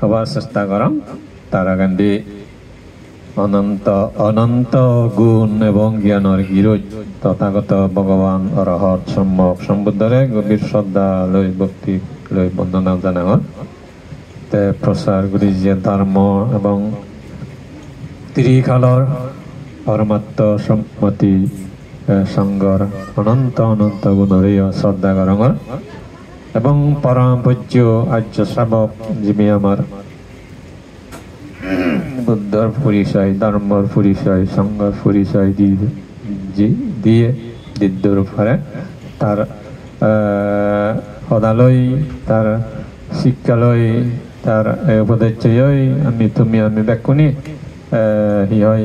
হবার চেষ্টা করম তারা গান্ধী অনন্ত গুণ এবং জ্ঞানের গিরোজ তথাগত ভগবান অরহত সম্যক সম্বুদ্ধরে গভীর শ্রদ্ধা লৈ ভক্তি লৈ বন্দনা জানাঙর তে প্রচার করি যে ধর্ম এবং ত্রিকালর পরমাত্ম সম্মতি সংগর অনন্ত গুণরীয় শ্রদ্ধা করঙর এবং পরম পূজ্য আর্য শ্রাবক যিনি আমার বুদ্ধর পরিচয় ধর্মর পরিচয় সংঘর পরিচয় দিয়ে দিদ্যর উপরে তার সদালয় তার শিক্ষালয় তার উপদেশ্যই আমি ব্যাকুনি হি হয়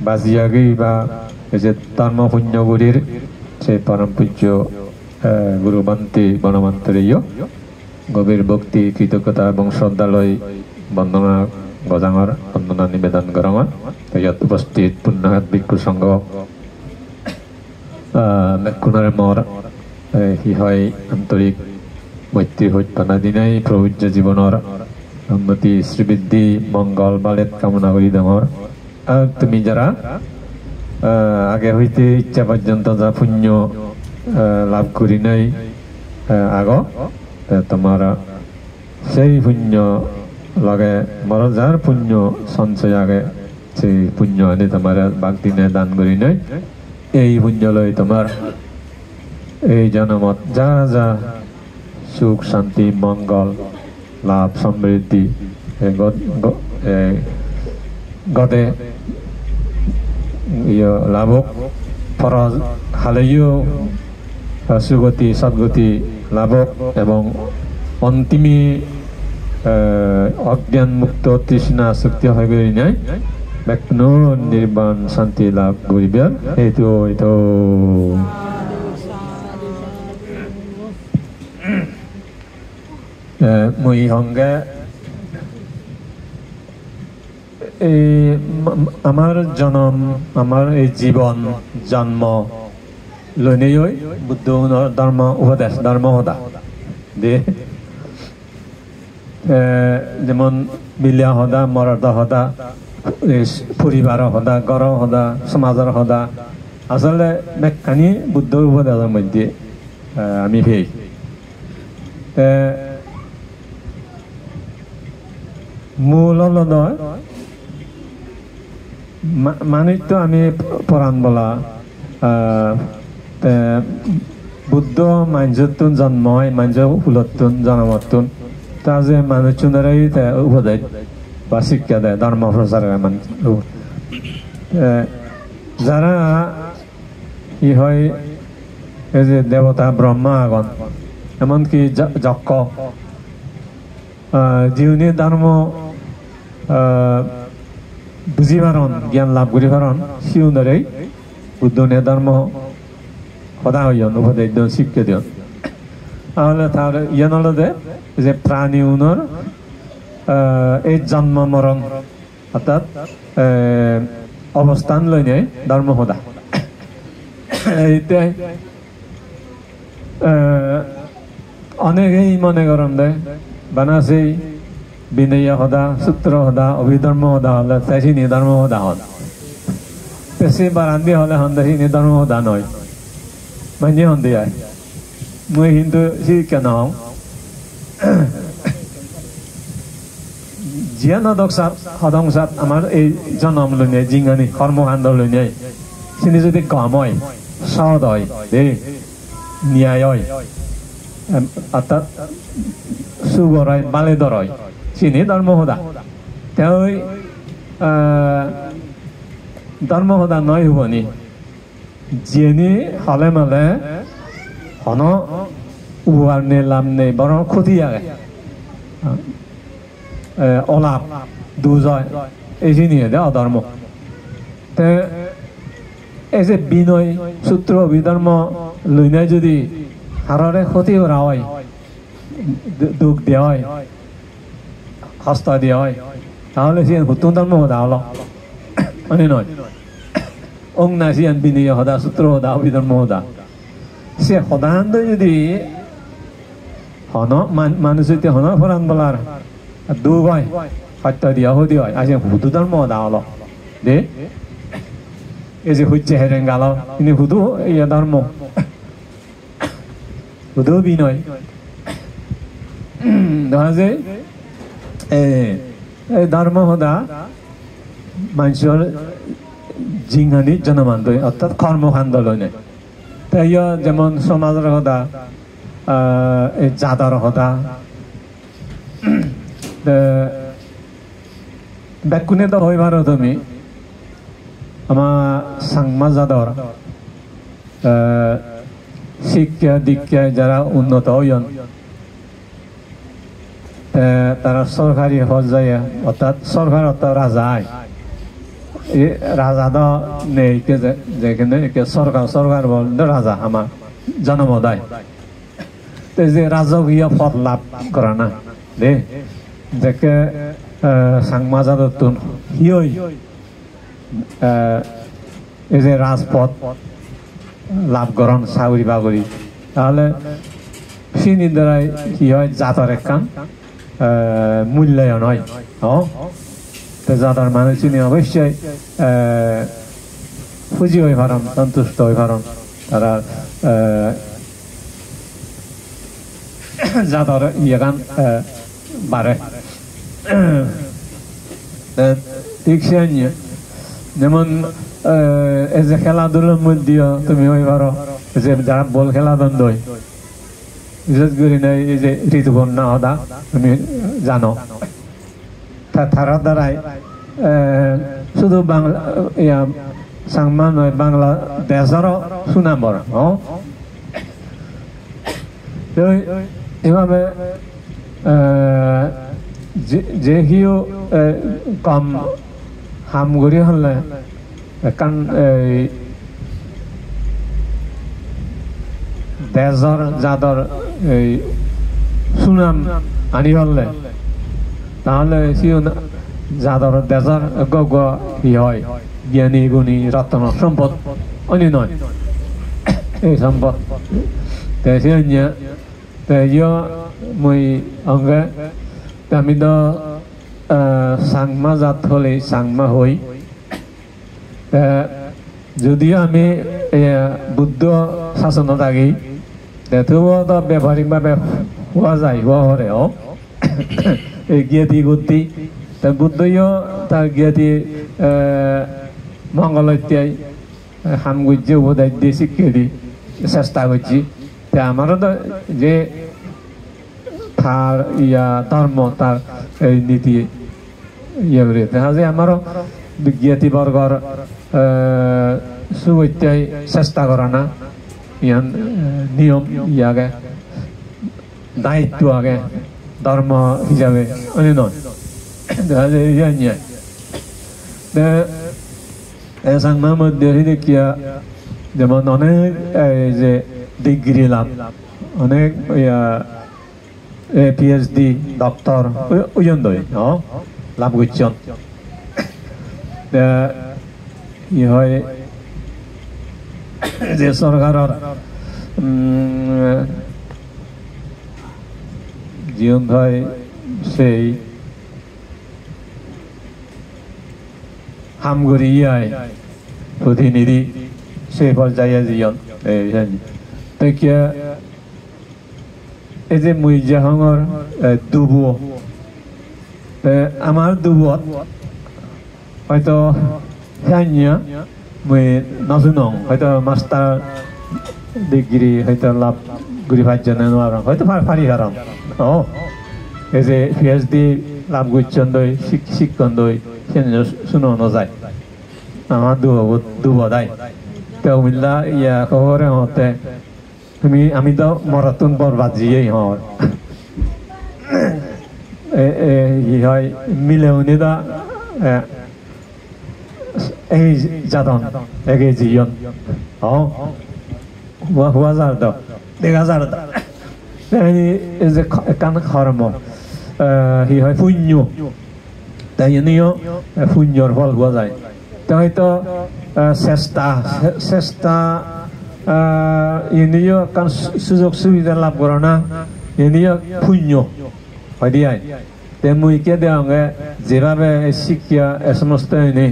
বাজিয়াগি বা যে ধর্ম পুণ্যগুরির সে পরম পূজ্য গুরুবান্তি বনমন্ত্রীয় গভীর ভক্তি কৃতজ্ঞতা এবং শ্রদ্ধালয় বন্দনা গজাঙর বন্দনা নিবেদন করঙর ইয়াত উপস্থিত পুণ্যহাত ভিক্ষু সংঘ মেকুনার মর হি হয় আন্তরিক মৈত্রী হত্যা দিনাই প্রভুজ্য জীবনের উন্নতি শ্রীবৃদ্ধি মঙ্গল বালেত কামনা করি ডাঙর আর তুমি যারা আগে হইতে ইচ্ছা পর্যন্ত যা পুণ্য লাভ করি নাই আগ তোমার সেই পুণ্য লগে মর যার পুণ্য সঞ্চয় আগে সেই পুণ্য আনি তোমার বাগ দিনে দান করি নাই এই পুণ্য লই তোমার এই জনমত যা যা সুখ শান্তি মঙ্গল লাভ সমৃদ্ধি গদে লাভক ফরজ হালেও সুগতি সদ্গতি লাভক এবং অন্তিমী অজ্ঞান মুক্ত তৃষ্ণা শক্তি হয়ে গেলি নাই ব্যাকুনো নির্বাণ শান্তি লাভ করিবার হেতু হইতো মই সঙ্গে এই আমার জন্ম আমার এই জীবন জন্ম লইনেই বুদ্ধ ধর্ম উপদেশ ধর্ম সদা দিয়ে যেমন বিলিয়া সদা মরদ সদা পরিবার সদা গড় সদা সমাজের সদা আসলে ব্যাখ্যানি বুদ্ধ উপদেশের মধ্যে আমি সেই মূল হল নয় মানুষ তো আমি পরাণ বলা বুদ্ধ মানুষতুন জন্ম হয় মানুষ ফুলতুন জন্মতুন তা যে মানুষজনেরাই উপদেশ বা শিক্ষা দেয় ধর্ম প্রচারের মানুষ যারা ই হয় এই যে দেবতা ব্রহ্মা আগন এমনকি যক্ষ জীবনী ধর্ম বুঝি পারন জ্ঞান লাভ করি পারন সিউনরেই বুদ্ধ নে ধর্ম সদা হইন উপদেশ দিন শিক্ষা দিন তাহলে তার ইয়ে নলদে যে প্রাণী উনর এই জন্ম মরণ অর্থাৎ অবস্থান লই নেই ধর্ম সদা এইতে অনেকেই মনে করেন দে বানাসি বিনয় সদা সূত্র সদা অভিধর্ম সদা হলে তেসিনি ধর্ম সদা হল বেশি বারান্দি হলে সন্দেহিনী ধর্ম সদা নয় মানি সন্ধিয়াই মই কিন্তু শিক্ষা নহওঁ যিয়ে নদকসাত সদংসাত আমাৰ এই জনম লৈ নিয়ে জিঙানি কৰ্মকাণ্ড লৈ নিয়ে চিনি যদি কম হয় সৎ হয় দেই ন্যায় হয় অৰ্থাৎ সুগৰ হয় বালেদৰ হয় চিনি ধৰ্ম সদা তেওঁ ধৰ্ম সদা নয় হ'বনি যিনি হলে মালে হন উপহাৰ নে লাভ নেই বৰং ক্ষতি আগে অলাভ দুজয় এইখিনিয়ে দে অধৰ্ম তে এই যে বিনয় সূত্ৰ অভিধৰ্ম লৈ নাই যদি হাৰৰে ক্ষতি কৰা হয় দুখ দিয়া হয় কষ্ট দিয়া হয় তাহলে সি নতুন ধর্ম সদা হল মানে নয় অং না সিয়ান বিনয় সদা সূত্র সদা অভিধর্ম সদা সে সদান্ত যদি হন মানুষ যদি হন ফরান বলার দুগয় সত্য দিয়া সুদি হয় আজি হুদু ধর্ম দাওয়াল দে এই যে হচ্ছে হেরেন গাল ইনি হুদু ইয়া ধর্ম হুদু বিনয় দেখা যে ধর্ম সদা মানুষের জিংহানি জনমান্দ অর্থাৎ কর্মকাণ্ড লয় তাই যেমন সমাজের সদা জাদার সদা ব্যাকুনে তো হইবার তুমি আমার সাংমা জাদর শিক্ষা দীক্ষায় যারা উন্নত হইন তারা সরকারি পর্যায়ে অর্থাৎ সরকার অর্থাৎ রাজায় রাজা তো নেই যেখানে সরকার বলতে রাজা আমার জনমদায় যে রাজকীয় পদ লাভ করা না দে যাকে সাংমাজাদতুন হিয়ই এই যে রাজপথ লাভ করেন চাকরি বাকরি তাহলে সিনি দ্বারাই কি হয় জাতর একখান মূল্যায়ন হয় জাতার মানুষ চিনি অবশ্যই খুশি হয়ে পারেন সন্তুষ্ট হয়ে পারেন তারা জাতর ইয়েখান বাড়ে ঠিক সে যেমন এই যে খেলাধুলার মধ্যেও তুমি হয়ে পারো যে যারা বল খেলা দ্বন্দ্ব বিশেষ করে নাই এই যে ঋতুপর্ণা হদা তুমি জানো তার দ্বারাই শুধু বাংলা সাংমা নয় বাংলা দেশেরও সুনাম বড় এভাবে যে কেউ কম হামগুড়ি হলে কারণ দেশর যাদর সুনাম আনি হলে তাহলে সিও যাদর দেশর ই হয় জ্ঞানী গুণী রত্ন সম্পদ অন্য নয় এই সম্পদ মই অঙ্গে আমি তো সাংমা জাত হলে সাংমা হই যদিও আমি বুদ্ধ শাসন থাকি তবুও তো ব্যবহারিকভাবে হওয়া যায় হওয়া হরে এই জ্ঞাতি গতি বুদ্ধইও তার জ্ঞাতি মঙ্গলত্যায় হামগুজ্য উপদেশ দিয়ে শিক্ষা দি চেষ্টা করছি আমারও তো যে তার ধর্ম তার এই নীতি ইয়ে করে দেখা যায় আমারও জ্ঞাতি বর্গর সুবত্যায় চেষ্টা করা না ইয়ান নিয়ম আগে দায়িত্ব আগে ধর্ম হিসাবে অন্য নয় দেখা যায় ইয়ে সাংমার মধ্যে দেখিয়া যেমন অনেক যে ডিগ্রি লাভ অনেক পিএইচডি ডক্টর ওজন দই লাভ করছেন ই হয় যে সরকারের জীবন হয় সেই হামগুড়ি ইয়ায় প্রতিনিধি সেই পর্যায়ে জীবন দেখিয়া এই যে মুইজাহর দুবু আমার দুবত হয়তো হ্যাঁ মুই নজুনং হয়তো মাস্টার ডিগ্রি হয়তো লাভ ঘুরি পাঁচজন হয়তো পারি কারণ এই যে পিএইচডি লাভ করছেন দই শিক্ষণ দই সে শুনো যায় আমার দুবদাই তেও মিল্লা ইয়া খবরে হতে তুমি আমি তো মরাতুন বরবাদ জিয়েই হর ই হয় মিলেউনি দা এই যাদন এগে জিয়ন হুয়া যার দাও দেখা যার দা এই যে কান কর্ম হি হয় পুণ্য তাই এনেও পুণ্যর ফল হুয়া যায় তো হয়তো চেষ্টা এনেও কারণ সুযোগ সুবিধা লাভ করো না এনেও পুণ্য হয় দিয়াই তে মুইকে দেওয়াঙ্গে যেভাবে শিক্ষা এ সমস্ত এনে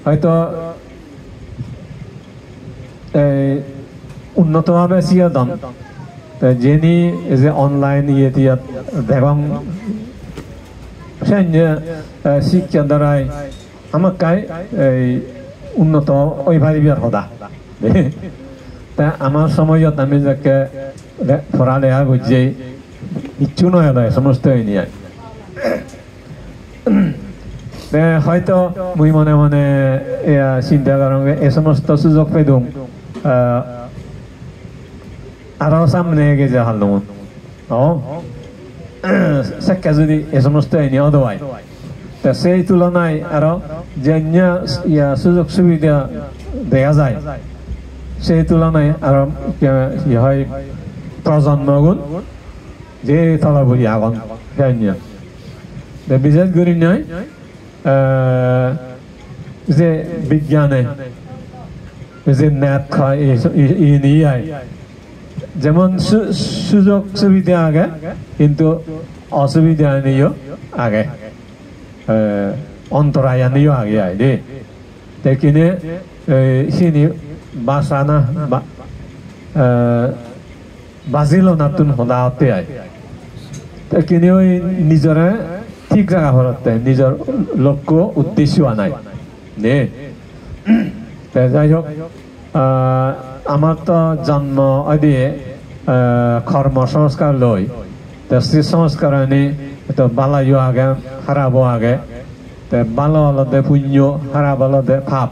হয়তো উন্নতভাবে শিয়া দাম যিনি যে অনলাইন ইয়ে দিয়া দেবং শিক্ষা দ্বারাই আমাকাই উন্নত ওই ভাবিবার হদা তা আমার সময়ত আমি যাকে পড়ালেখা করছি ইচ্ছু নয় সমস্ত নিয়ে হয়তো মুই মনে মনে চিন্তা করেন এ সমস্ত সুযোগ পেদুম আরো সামনে এগিয়ে যা হাল শিক্ষা যদি এ সমস্ত নিয়েও দেওয়ায় তা সেই তুলনায় আরো যে সুযোগ সুবিধা দেখা যায় সেই তুলনায় আরো হয় প্রজন্মগুণ যে তলাবুরি আগুন বিশেষ করি নয় যে বিজ্ঞানে যে ন্যাত খায় নিয়ে যেমন সুযোগ সুবিধা আগে কিন্তু অসুবিধা নিয়েও আগে অন্তরায় নিয়েও আগে আয় রে দেখিনে সিনি বাসানা বাজিল নাতুন হদাতে আয় দেখিনে ওই নিজরে ঠিক জায়গা হরতে নিজের লক্ষ্য উদ্দেশ্য আনায় নে যাই হোক আমার তো জন্ম দিয়ে কর্ম সংস্কার লই সেই সংস্কার আনি তো বালাইও আগে খারাপও আগে ভালো হলদে পুণ্য খারাপ হলদে পাপ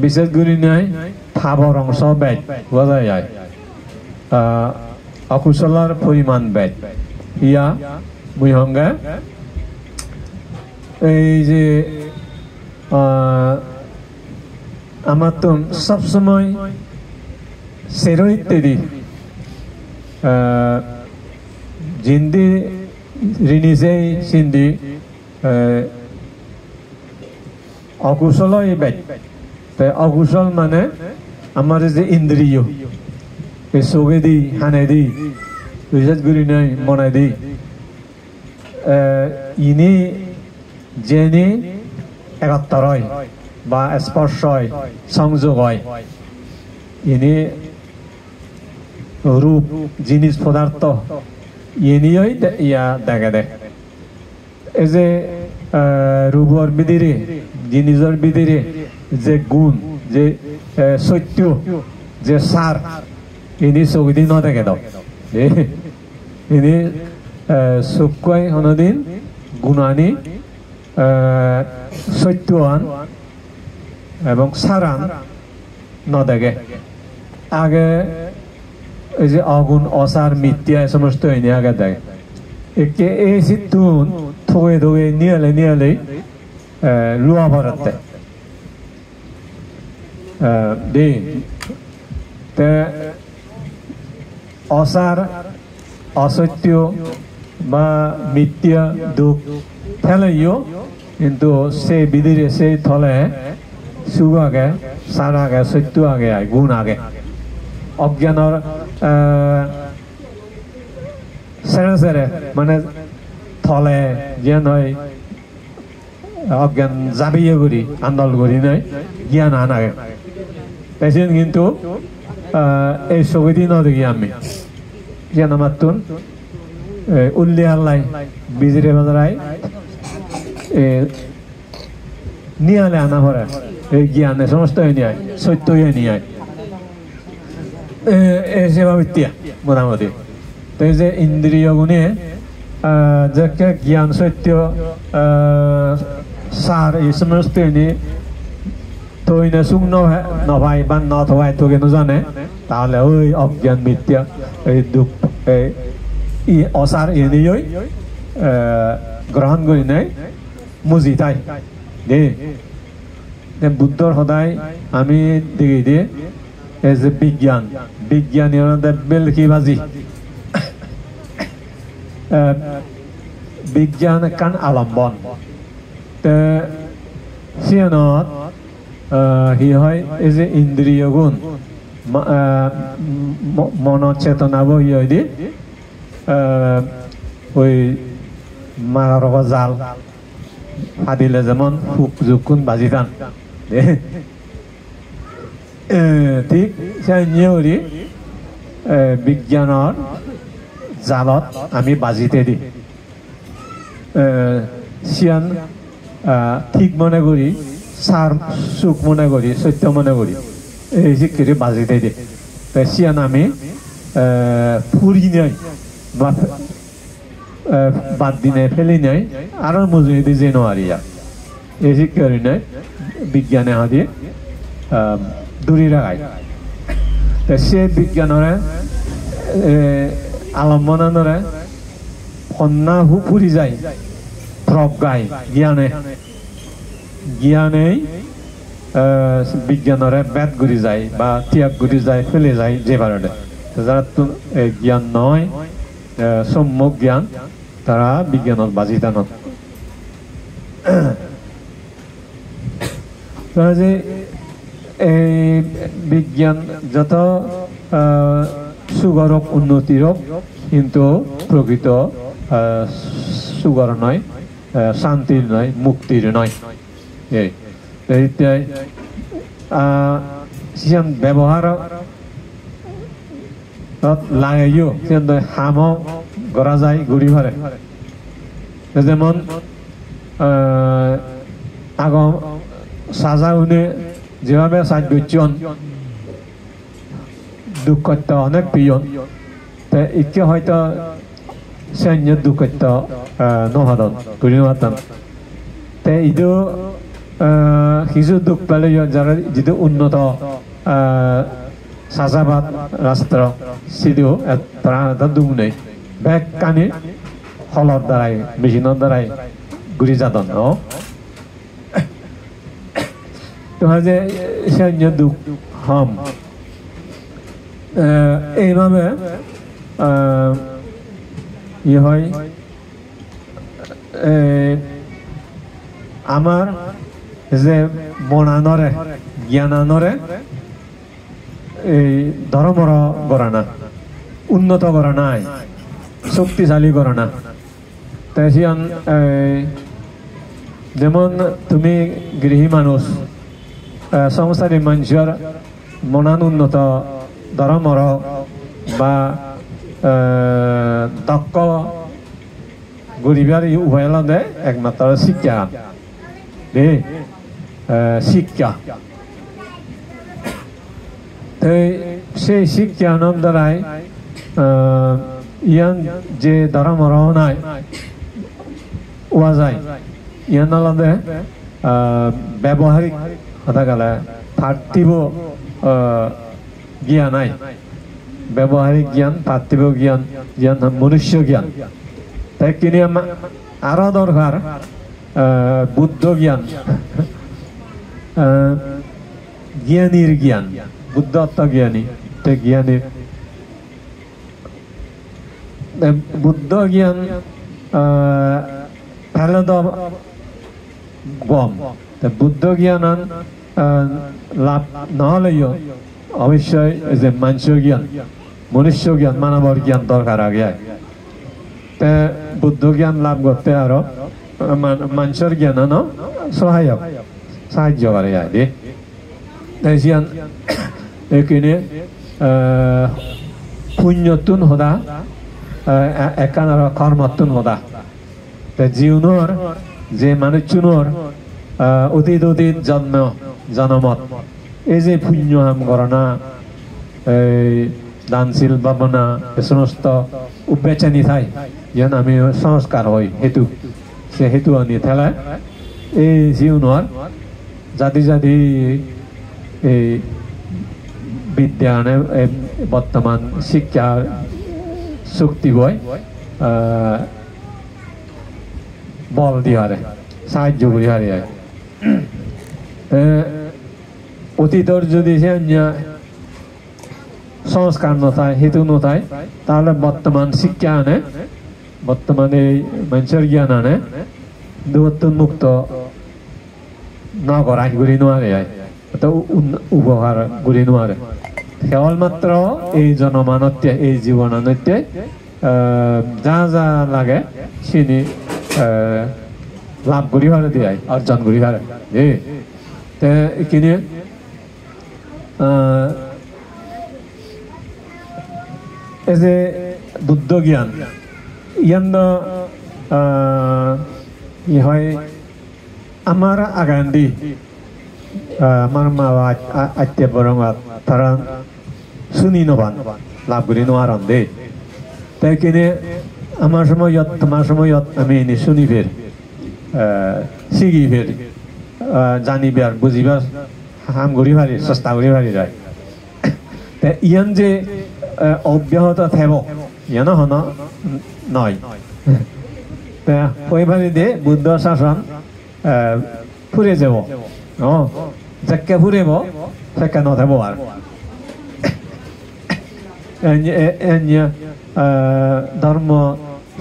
বিশেষ করে নাই পাপর অংশ বেদ বোঝা যায় অকুশলের পরিমাণ বেদ ইয়া মুই সঙ্গে এই যে আমার তো সবসময় সেরো ইত্যাদি জিন্দি রিনিজে সিন্দি অকুশল বেদ অকুশল মানে আমার যে ইন্দ্রিয় চোখে দি হানে দি বিশেষ করি নাই মনে দি ইনি জেনে একাত্তর হয় বা স্পর্শ হয় সংযোগ হয় ইনি রূপ জিনিস পদার্থ ইনিই ইয়া দেখে দেখ এই যে রূপর ভিতরে জিনিসের ভিতরে যে গুণ যে সত্য যে সার ইনি চৌদিন ন দেখে দাও ইনি চুকাই হনদিন গুণানি সত্যৱান এবং সারান ন দেখে আগে এই যে অগুণ অসার মিথ্যা এ সমস্ত এনে আগে দেখে একে এই সিদ্ধুন থয়ে থয়ে নিয়ালে লুয়া ভরাতে অসার অসত্য বা মিথ্যা দুঃখ ফেলাইও কিন্তু সে বিধিরে সেই থলে সুখ আগে সার আগে সত্য আগে গুণ আগে অজ্ঞানৰ সেরে সেরে মানে থলে জ্ঞান হয় অজ্ঞান জাবিয়ে করি আন্দোল করি নাই জ্ঞান আনাগে পেছেন কিন্তু এই ছবিটি নদেখি আমি জ্ঞান আমার তুন উল্লি আল্লাই বিজিরে বাজারাই নিয়ালে আনা ভরে এই জ্ঞানে সমস্ত নিয়ে সত্য নিয়ে সেবা বিদ্যা মোটামুটি তো এই যে ইন্দ্রিয় গুণে যে জ্ঞান সত্য সার এই সমস্ত তৈনে সুখ নভাই বা নথবাই তোকে জানে তাহলে ওই অজ্ঞান মিথ্যা এই দুঃখ এই অসার এনেই গ্রহণ করি নাই মুজি তাই দে বুদ্ধর সদায় আমি দেখি দিয়ে এই যে বিজ্ঞান বেলকি বাজি বিজ্ঞান কান আলম্বন সিয়নত হি হয় এই যে ইন্দ্রিয় গুণ মন চেতনা বই দি ওই মারার জাল ফাদিলে যেমন হুক জুকুন বাজি টান ঠিক সেই বিজ্ঞানের জালত আমি বাজিতে দিই সিয়ান ঠিক মনে করি সার সুখ মনে করি সত্য মনে করি এই শিক্ষিত বাজিতে দিই সিয়ান আমি ফুরি নাই বা বাদ দিনে ফেলি নাই আর মজুরি যে নোয়ারিয়া এই শিক্ষারি নাই বিজ্ঞানে হাতে দূরি রাখায় সে বিজ্ঞানরে আলম্বনানরে কন্যা ফুরি যায় প্রজ্ঞায় জ্ঞানে জ্ঞানেই বিজ্ঞানরে বেদ ঘুরি যায় বা ত্যাগ ঘুরি যায় ফেলে যায় যে কারণে যারা জ্ঞান নয় সম্যক জ্ঞান তারা বিজ্ঞানত বাজিদানত যে এই বিজ্ঞান যত সুগরক উন্নতিরক কিন্তু প্রকৃত সুগর নয় শান্তির নয় মুক্তির নয় এইটাই সিয়ান ব্যবহার লাগাইও সিয়ান হাম করা যায় ঘুরি ভারে যেমন আগম সাজা উনি যেভাবে সাজগন দুঃখত্য অনেক পিয়ন তে ইকে হয়তো সৈন্য দুঃখত্য নহদন ঘুরি নহতাম তে ইদু কিছু দুঃখ পেলে যারা যিটো উন্নত সাজাবাদ রাষ্ট্র সিধু তারা এটা দুখ নেই বেগ কানি হলর দ্বারাই মেশিনের দ্বারাই ঘুরি যাতন তোমার যে সৈন্য দুঃখ হম এইভাবে ই হয় আমার যে বনানরে জ্ঞানানরে এই ধর্মর করা না উন্নত করা নাই শক্তিশালী করা না তাই যেমন তুমি গৃহী মানুষ সংসারী মানুষের মনান উন্নত ধর্মর বা দক্ষ গরিবের উভয় দে একমাত্র শিক্ষা দে শিক্ষা সেই শিক্ষার দ্বারাই ইয়ান যে ধর্মর নাই ওয়া যায় ইয়ান আলাদা ব্যবহারিক কথা গেলে পার্থিব জ্ঞান নাই ব্যবহারিক জ্ঞান পার্থিব জ্ঞান জ্ঞান মনুষ্য জ্ঞান তাই কিনে আরো দরকার বুদ্ধ জ্ঞান জ্ঞানীর জ্ঞান বুদ্ধ জ্ঞানী জ্ঞানীর বুদ্ধ জ্ঞান ফেলে গম বুদ্ধ জ্ঞান লাভ নহলেও অবশ্যই যে মানুষের জ্ঞান মনুষ্য জ্ঞান মানবর জ্ঞান দরকার আগে বুদ্ধ জ্ঞান লাভ করতে আরো মানুষের জ্ঞান সহায়ক সাহায্য করে এইখানে পুণ্যতুন সদা একান কর্মতুন সদা জীবনের যে মানুষজনের অতীত অতীত জন্মত এই যে পুণ্য হাম করনা দানশীল ভাবনা সমস্ত উবেচনি থাই যেন আমি সংস্কার হয় হেতু সে হেতু আনি থেলা এই জীবনের জাতি জাতি এই বিদ্যানে বর্তমান শিক্ষা শক্তি বয় বল দিয়ারে সাহায্য করি হারে অতীতর যদি সে সংস্কার নথায় হেতু নথায় তাহলে বর্তমান শিক্ষা আনে বর্তমানে মানুষের জ্ঞান আনে দুর্বর্তন মুক্ত না করা ঘুরি নোয়ারে উপহার ঘুরি নোয়ারে কেবলমাত্র এই জনমানত্যে এই জীবনানত্যে যা যা লাগে চিনি লাভ করি পারে দিয়ে অর্জন করি পারে তে এইখিনি এই যে বুদ্ধ জ্ঞান ইয়ান ই হয় আমার আগান্ডি আমার মা আত্মীয় বরং তারা শুনি নবান লাভ করি নোয়ারান দে তাই কিনে আমার সময়ত তোমার সময়ত আমি এনে শুনি ফের শিখি ফের জানিবার বুঝিবার হাম করি পারি চেষ্টা করি পারি যায় ইয়ান যে অব্যাহত থেব ইয়ান হন নয় ওইভাবে দিয়ে বুদ্ধ শাসন ফুরে যাব যেকে ফুরেব সেকে নথেব আর ধর্ম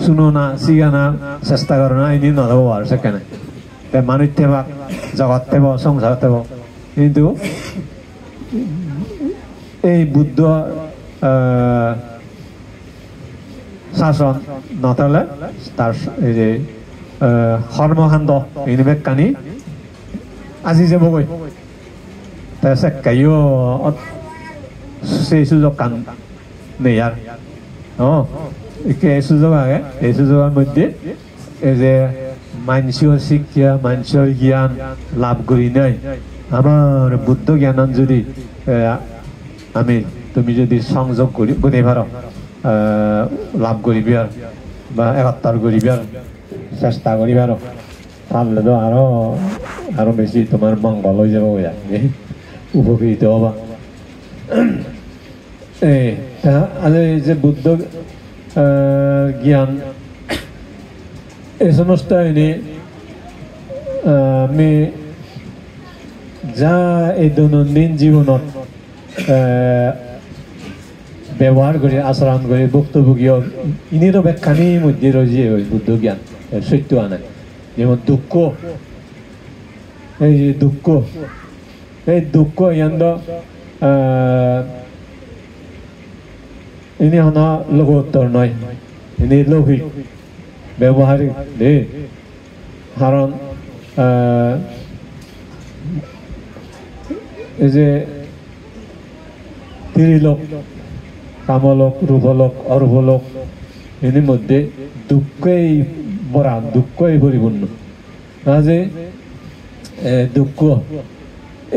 শুনো না শিখা না চেষ্টা করো না এনে নথেব আর সেখানে মানুষ থেবা জগৎ থেব সংসার থেব কিন্তু এই বুদ্ধ শাসন নথলে তার এই যে কর্মকাণ্ড এইনিবেগ কানি আজি যাবগৈ তাই সেকাইও সেই সুযোগ কান নেই আর এই সুযোগ আগে এই সুযোগের মধ্যে এই যে মানুষের শিক্ষা মানুষের জ্ঞান লাভ করি নাই আমার বুদ্ধ জ্ঞান যদি আমি তুমি যদি সংযোগ করি বুঝতে পারো লাভ করিবি আর বা একাত্তর করিবি আর চেষ্টা করিবি আর তাহলে তো আরো বেশি তোমার মঙ্গল হয়ে যাব উপকৃত হবা এই যে বুদ্ধ জ্ঞান এই সমস্ত এনে আমি যা এই দৈনন্দিন জীবনত ব্যবহার করি আচরণ করি ভুক্তভোগীয় ইনিরও ব্যাখ্যানির মধ্যে রয়েছে ওই বুদ্ধ জ্ঞান সত্য আনে যেমন দুঃখ এই যে দুঃখ ইয়ান ইনি হনা লঘোত্তর নয় ইনি লৌকিক ব্যবহারিক দে কারণ এই যে ত্রিলোক কামলোক রূপলোক অরূপলোক এর মধ্যে দুঃখই ভরা দুঃখই পরিপূর্ণ যে দুঃখ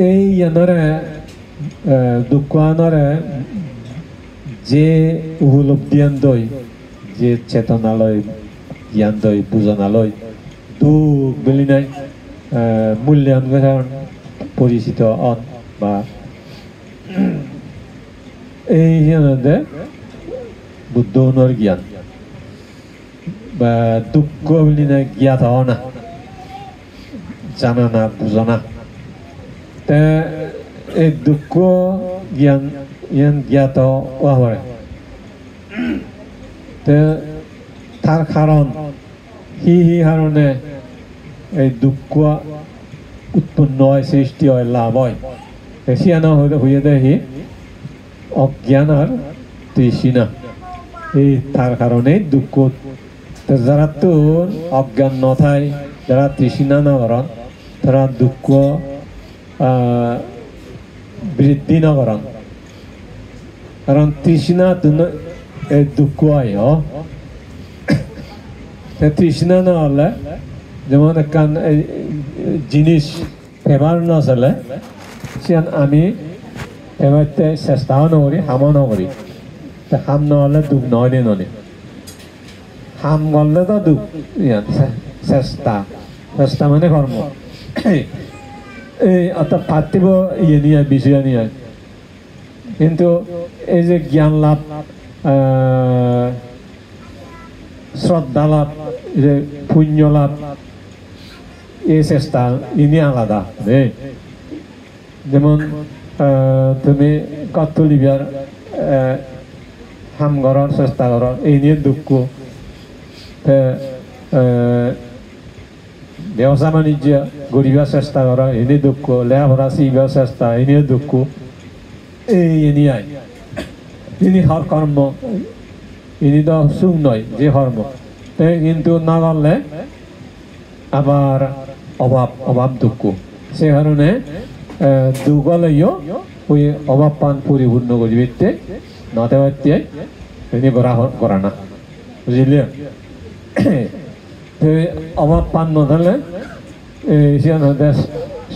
এই আনরে দুঃখ আনরে যে উপলব্ধি আনদই যে চেতনালয় জ্ঞান দই বুঝনালয় দুঃখ বলি নাই মূল্যায়ন পরিচিত অন বা এই জ্ঞানদে বুদ্ধ অনুর জ্ঞান বা দুঃখ বলি নাই জ্ঞাত হওয়া না জানা না বুঝা না এই দুঃখ জ্ঞান জ্ঞাত হওয়া তার কারণ হি কারণে এই দুঃখ উৎপন্ন হয় সৃষ্টি হয় লাভ হয় সিয়ানা হয়ে দেয় হি অজ্ঞান আর তৃষ্ণা এই তার কারণে দুঃখ যারা তো অজ্ঞান নথায় যারা তৃষ্ণা না করেন তারা দুঃখ বৃদ্ধি না করেন কারণ তৃষ্ণা দুঃখ হয় তৃষ্ণা না হলে যেমন একখান জিনিস ফেমার না চলে সিয়ান আমি ফেমারতে চেষ্টাও নকরি হামও নকরি হাম নহলে দুঃখ নহলে ননি হাম করলে তো দুঃখ চেষ্টা মানে কর্ম এই অর্থাৎ পার্থিব ইয়ে নিয়ে বিষয় নিয়ে কিন্তু এই যে জ্ঞান লাভ শ্রদ্ধা লাভ যে পুণ্য লাভ এই চেষ্টা ইনি আলাদা যেমন তুমি কত লিবিয়ার হাম করার চেষ্টা করার এই নিয়ে দুঃখ ব্যবসা বাণিজ্য গরিবার চেষ্টা করা এনে দুঃখ লেখাপড়া শিখবার চেষ্টা এনে দুঃখ এই নিয়ে ইনি হর কর্ম ইনি তো সুখ নয় যে কর্ম কিন্তু না করলে আবার অভাব দুঃখ সে কারণে দুঃখ লইও ওই অভাব পান পরিপূর্ণ করিবে নতে হচ্ছে তিনি করা না বুঝলি অভাব পান নথালে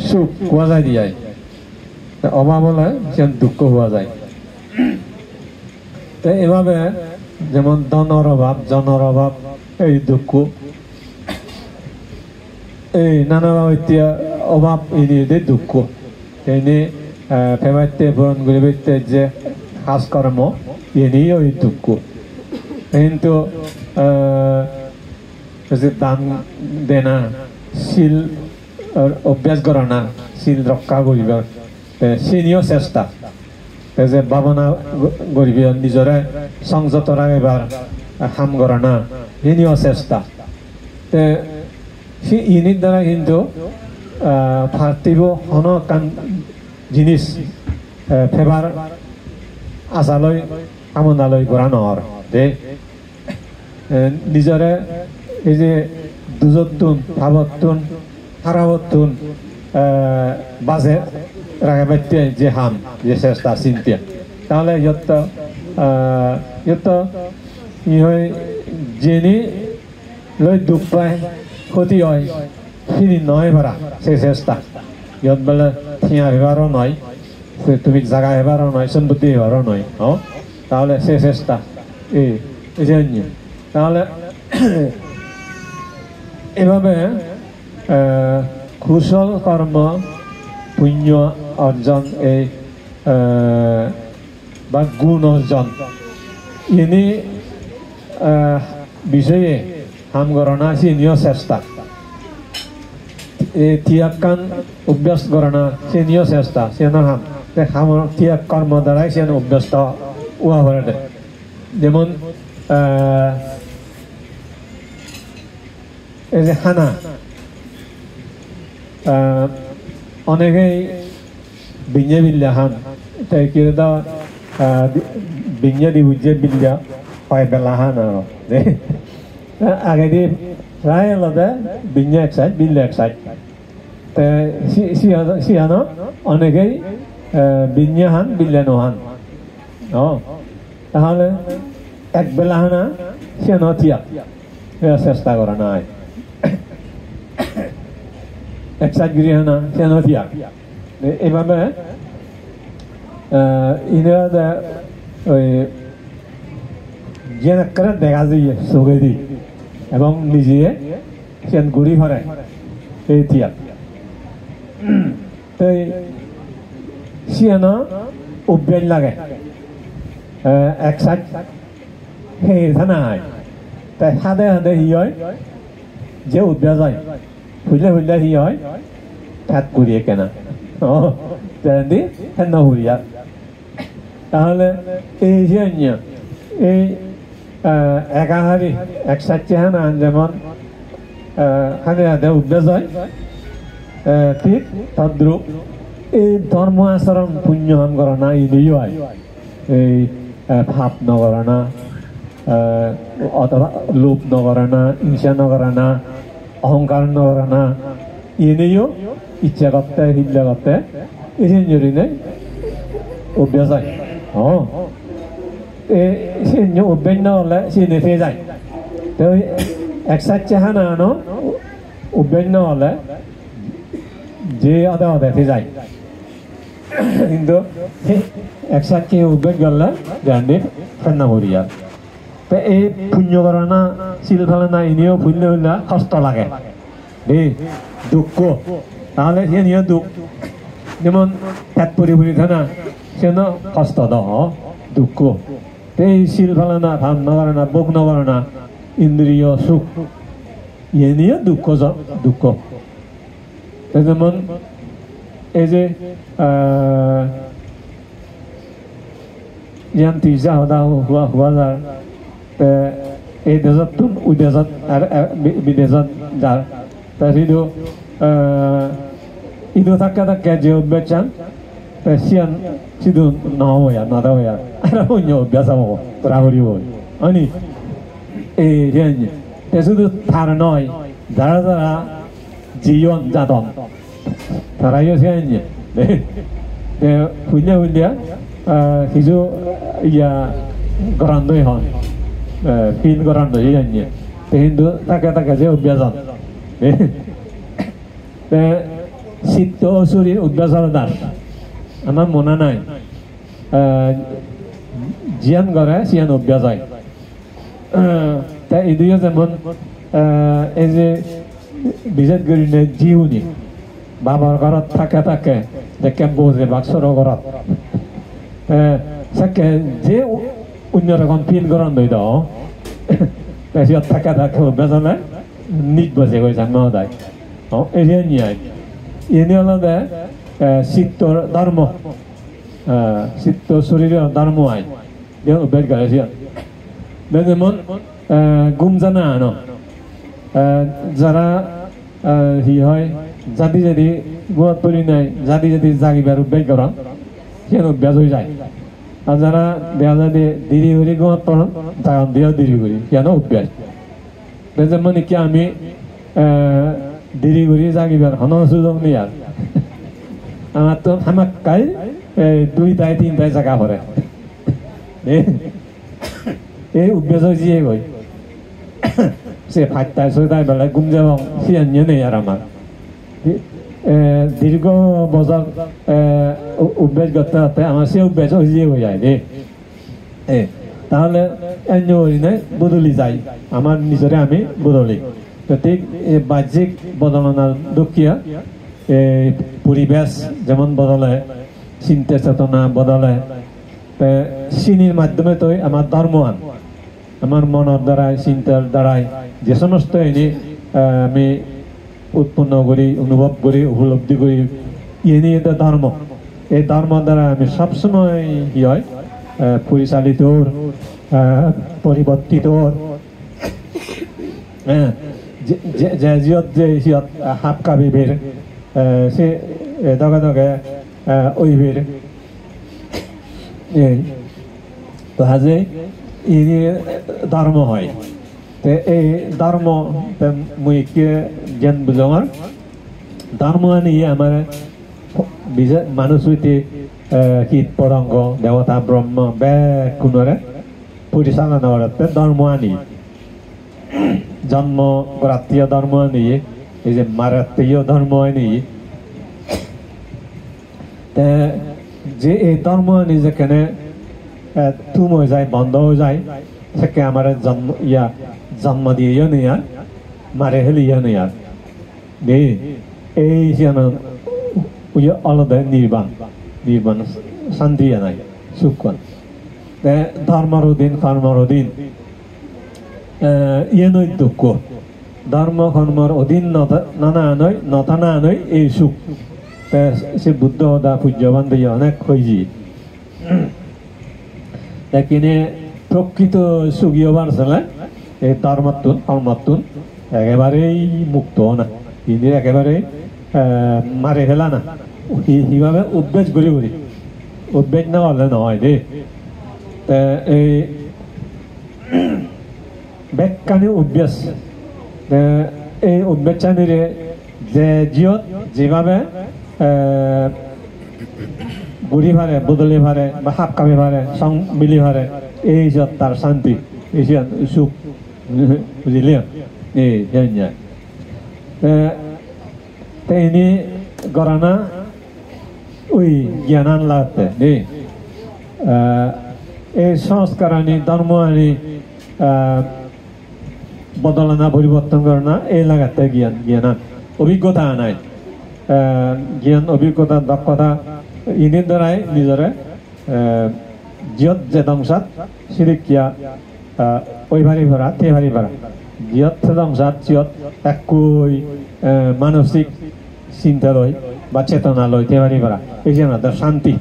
সুখ পোৱা যায় দিয়ে অভাব হলে সে দুঃখ হওয়া যায় তো এভাবে যেমন ধনের অভাব জনের অভাব এই দুঃখ এই নানা অভাব এনে দুঃখ এনে ফেবাইতে পূরণ করিবে যে কাজকর্ম এনেই ওই দুঃখ কিন্তু দান দেনা শিল অভ্যাস করা না শিল রক্ষা করিব সেনিও চেষ্টা যে ভাবনা করিব নিজরে সংযত রাখিবার কাম করা না সেনিও চেষ্টা ইনির দ্বারা কিন্তু পার্থিব হন জিনিস ফেবার আশালৈ কামনালৈ করা নহর যে নিজরে এই যে দুজতুন ভাবতুন হারাবতুন বাজে রাখাবাইতে যে হাম যে চেষ্টা চিন্তা তাহলে ইয়ত ই হয় যিনি লৈ দুখ পায় ক্ষতি হয় সিনি নয় পারা সে চেষ্টা ইয়ত বলে থিয়া হেবারও নয় তুমি জায়গা হেবারও নয় সম্পত্তি হেবারও নয় তাহলে সে চেষ্টা এই তাহলে এভাবে কুশল কর্ম পুণ্য অর্জন এই বা গুণ অর্জন ইনি বিষয়ে হাম করনা সিনিয় চেষ্টা তিয়াগান অভ্যাস করনা সিনিয় চেষ্টা সেনা হাম তিয়াগ কর্ম দ্বারাই সেন অভ্যস্ত ওয়া করে যেমন এই যে হানা অনেকেই বিঞ্জে বিল্লা হান তাই কিন্তু বিঞ্জে দি বুঝে বিল্লা হয় বেলা হান আর আগে দিয়ে প্রায় আলাদা বিঞ্জে এক সাইড বিল্লা এক সাইড সিহানো অনেকেই বিঞ্জে হান বিল্লা নোহান তাহলে এক বেলা হানা সে নথিয়া চেষ্টা করা নাই এক সাইড গিরি হানা সে নথিয়া এইভাবে ইনারা ওই যে করে দেখা যায় চোখে দি এবং নিজে সে ঘুরি ফেরে এই তিয়া তো সিয়ানো অভ্যাস লাগে এক সাইড সেই থানা হয় তাই হাতে হাতে হি হয় যে অভ্যাস হয় ফুলে ফুলে হি হয় ঠাত ঘুরিয়ে কেনা তেমনি হেন ঘুরিয়া তাহলে এই যে এই একাহারি এক সাইডে হানা যেমন হাতে হাতে অভ্যাস হয় ঠিক তদ্রুপ এই ধর্ম আচরণ পুণ্য কাম করা না ইনিও হয় এই ভাব নকরা না অথবা লোভ নকরা না হিংসা নকরা না অহংকার নকরা না এনেও ইচ্ছা করতে হিল্লা করতে এই জন্য অভ্যাস হয় সে অভ্যাস না হলে সে নেফে যায় তো এক সাইড হানা আনো অভ্যাস না হলে যে আদা আদাতে যায় কিন্তু এক সাইডকে অভ্যাস করলে জানি ফেন্না করিয়া তো এই পুণ্য করে না শিল ফেলে না এনেও ফুললে ফুললে কষ্ট লাগে এই দুঃখ তাহলে সে নিয়ে দুঃখ যেমন পেট পরি পরি থানা সে কষ্ট দুঃখ এই শিল ফেলে না ধান নগরে না বুক নগরে না ইন্দ্রিয় সুখ এ নিয়ে দুঃখ দুঃখ যেমন এই যে ইয়ান তিজা হদা হওয়া যায় এই দেশত ওই দেশত আর বিদেশত যার তার ইদো থাকা থাকে যে অভ্যাস চান সিয়ান শুধু নহব আর নাদা আর অন্য অভ্যাস হব তোরা করিব Ani rian itu thar noi dara dara jion jadon tharayo rian punya hijo ya gorandoi hon pin gorandoi rian Hindu taka je ubyasan Sitto suri ubyasan dar আমার মনে নাই জিয়ান করে সিয়ান অভ্যাস হয় তাই এদিকে যেমন এই যে বিশেষ করে জিউনি বাবার ঘৰত থাকে দেখে বোঝে বাক্সৰ ঘৰত সাকে যে অন্য রকম ফিল গরম দই দাও তাই সিয়াত থাকে অভ্যাস হলে নিট বসে গৈছে নদায় এই যে নিয়ে এনে হলে Sittor dharma, sittor surya dharma ay, dia ubed galasian. Bagaimana gumjana ano, jara hihai, jadi buat purinai, jadi zagi baru ubed garam, dia ubed hoi. Jara dia jadi diri uri buat puran, jangan dia diri uri, dia no ubed. Bagaimana kia kami diri uri zagi baru, hana sudong ni yar. আমার তো হামাক্কাই 2টায় 3টায় জায়গা পড়ে এই অভ্যাস হয়েছে কই সে 5টায় 6টায় বেলায় ঘুম যাব সিয়ান নেই আর আমার দীর্ঘ বছর অভ্যাস করতে করতে আমার সে অভ্যাস হয়ে যায় তাহলে বদলি যায় আমার নিজরে আমি বদলি ঠিক বাহ্যিক বদলনার দুঃখিয়া পরিবেশ যেমন বদলে চিন্তা চেতনা বদলে চিনির মাধ্যমে তো আমার ধর্মান আমার মনের দ্বারাই চিন্তার দ্বারাই যে সমস্ত এনে আমি উৎপন্ন করি অনুভব করি উপলব্ধি করি এনে এটা ধর্ম এই ধর্ম দ্বারা আমি সবসময় কি হয় পরিচালিত পরিবর্তিত যে সিয়ত হাত কাবি বের সে দগে ওই বের তো হাজে ধর্ম হয় তো এই ধর্ম মুই জ্ঞান বুঝার ধর্ম নিয়ে আমার মানুষ হইতে কীট পতঙ্গ দেবতা ব্রহ্ম কোনরে পরিচালনা করতে ধর্ম আনি জন্ম রাত্রীয় ধর্ম নিয়ে এই যে মারাত্মীয় ধর্ম নিয়ে যে এই ধর্ম নিয়ে যেখানে তুম হয়ে যায় বন্ধ হয়ে যায় সেখানে আমার জন্ম দিয়ে নেই আর মারে হেলিয়ে নেই আর এই যেন আলাদা নির্বাণ শান্তি নাই সুখ ধর্মর দিন কর্মর দিন নই দুঃখ ধর্ম কর্মর অধীন নথা নই এই সুখ সে বুদ্ধ দা পূজ্যবান দিয়ে অনেক হয়েছি কিনে প্রকৃত সুখীয় বাড়ছে এই ধর্মাত্তুন কর্মাত্তুন একেবারেই মুক্ত না তিনি একেবারে মারে ফেলা না সেইভাবে উদ্বেগ করি উদ্বেগ না হলে নহয় দেই এই বেগকানি অভ্যাস এই অভ্যাসচানীরে যে জিয়ত যেভাবে ঘুরি ভারে বদলি ভারে বা হাত কামি ভারে সং মিলি ভারে এই যত তার শান্তি এই সুখ বুঝলি এই ini gorana ওই জ্ঞান লাগতে এই সংস্কার আনি ধর্ম আনি বদলানা পরিবর্তন করে না এই লাগাতে জ্ঞান অভিজ্ঞতা আনাই জ্ঞান অভিজ্ঞতা দক্ষতা ইনের দ্বারাই নিজরে জিয়ত যে দংশাত সিরিকিয়া ওই ভারি ভরা তে ভারি ভরা জিয়ত দংশাত জিয়ত একই মানসিক চিন্তা লয় বা চেতনা লয় তে ভারি ভরা এই যে আমাদের শান্তি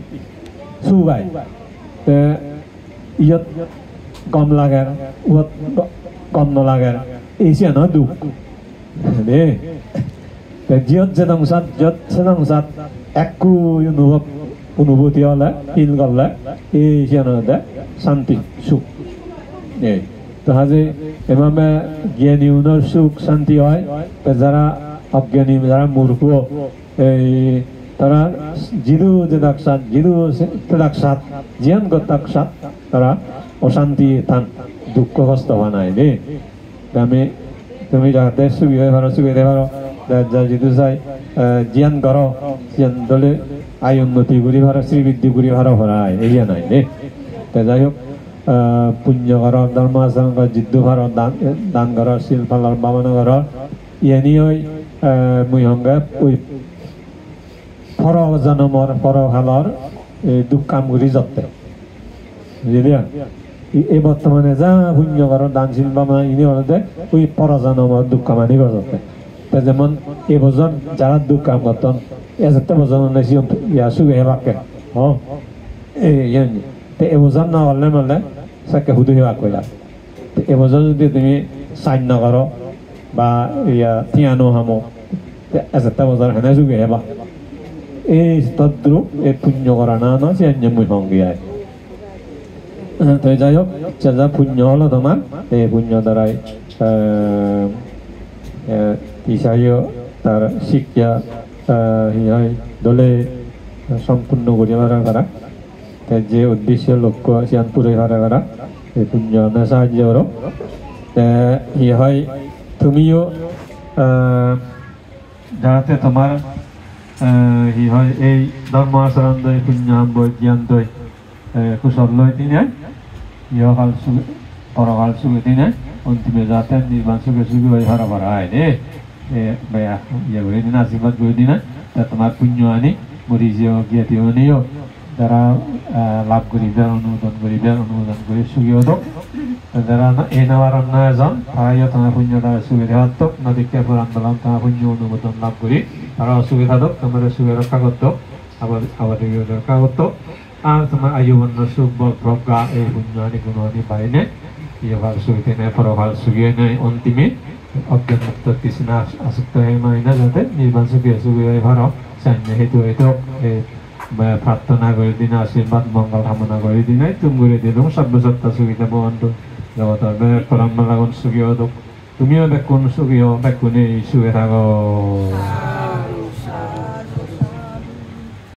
সুগাই ইয়ত কম লাগার উহত কম নলাগার এই যে না দুঃখ জিয়ত যে দংশাত জিয়ত সে দংশাত একই অনুভূতি হলে ফিল করলে এই যে শান্তি সুখ তাহলে এভাবে জ্ঞানী উনার সুখ শান্তি হয় যারা অজ্ঞানী যারা মূর্খ এই তারা জিরু যে দাকসাত জিরু দাকসাত জিয়ান গতাকসাত তারা অশান্তি থান দুঃখ কষ্ট বানায় রে আমি তুমি যাতে সুখী হয়ে পারো সুখী হতে পারো যা যেহেতু চাই জিয়ান করো জিয়ান দলে আয় উন্নতি করি ভাড়া শ্রীবৃদ্ধি করি ভাড়া ভরায় এই নাই রে যাই হোক পুণ্য কর ধর্ম আচরণ কর জিদ্দু ভাড় দান কর শিল ফালার বামনা কর ইয়ানি ওই মুই সঙ্গে ওই ফর জনমর ফর হালর দুঃখ কাম করি যত্তে বুঝলি এই বর্তমানে যা পুণ্য কর দান শিল বামনা ইনি হলে ওই ফর জনমর দুঃখ কামানি কর যত্তে যেমন এই বছর যারা দুঃখ কাম করতেন এসে বছর ইয়া সুখে হেবাকে এবছর না হলে মানে চাকে সুধু সেৱা কৰিলা এবছৰ যদি তুমি চাইন নকৰো বা ইয়া তিয়ানো হামো এসেটা বছৰ হেনে যুগে হেবা এই তদ্রুপ এই পুণ্য করা না না সে মই সঙ্গিয়ায় তো যাই হোক যা পুণ্য হলো তোমার এই পুণ্য দ্বারাই ইসাইও তার শিক্ষা দলে সম্পূর্ণ করিয়া করা যে উদ্দেশ্য লক্ষ্য সিয়ান পুরে করা এই পুণ্য সাহায্য করো হয় তুমিও যাতে তোমার হয় এই ধর্ম আচরণ দয় পুণ্য বৈ জ্ঞান দয় কুশল লয় দিনে ইহকাল সুখ পরকাল সুখে দিনে অন্তিমে যাতে নির্বাণ সুখে সুখী হয়ে ভরা ভরা হয় রে বেয়া ইয়ে করে দিন আশীর্বাদ করে দিনে তোমার পুণ্য আনি মরিজিও জ্ঞাতি আনিও যারা লাভ করিবে অনুমোদন করে সুখী হতো যারা এই নেওয়ার অন্য এজন তারাইও তোমার পুণ্য দ্বারা সুবিধা হতো নদীকে পুরাণ বললাম তোমার পুণ্য অনুমোদন লাভ করি তারা অসুবিধা হোক তোমার সুখে রক্ষা করতো আবার রক্ষা করতো আর তোমার আয়ুবন্য সুখ বল প্রজ্ঞা এই পুণ্য আনি গুণ আনি পাইনে ইহকাল সুখী নেয় পরকাল সুখী নেয় অন্তিমে অজ্ঞান মুক্ত তৃষ্ণা আসক্ত হয়ে নয় না যাতে নির্বাণ সুখী হয়ে ভালো সাইন্য হেতু হয়তো প্রার্থনা করে দিন আশীর্বাদ মঙ্গল কামনা করে দিন তুমি করে দিলাম সর্বসত্তা সুখীতে বন্ধু জগতের পরম লাগুন সুখী হতো তুমিও বেকুন সুখী হো বেকুনে সুখে থাকো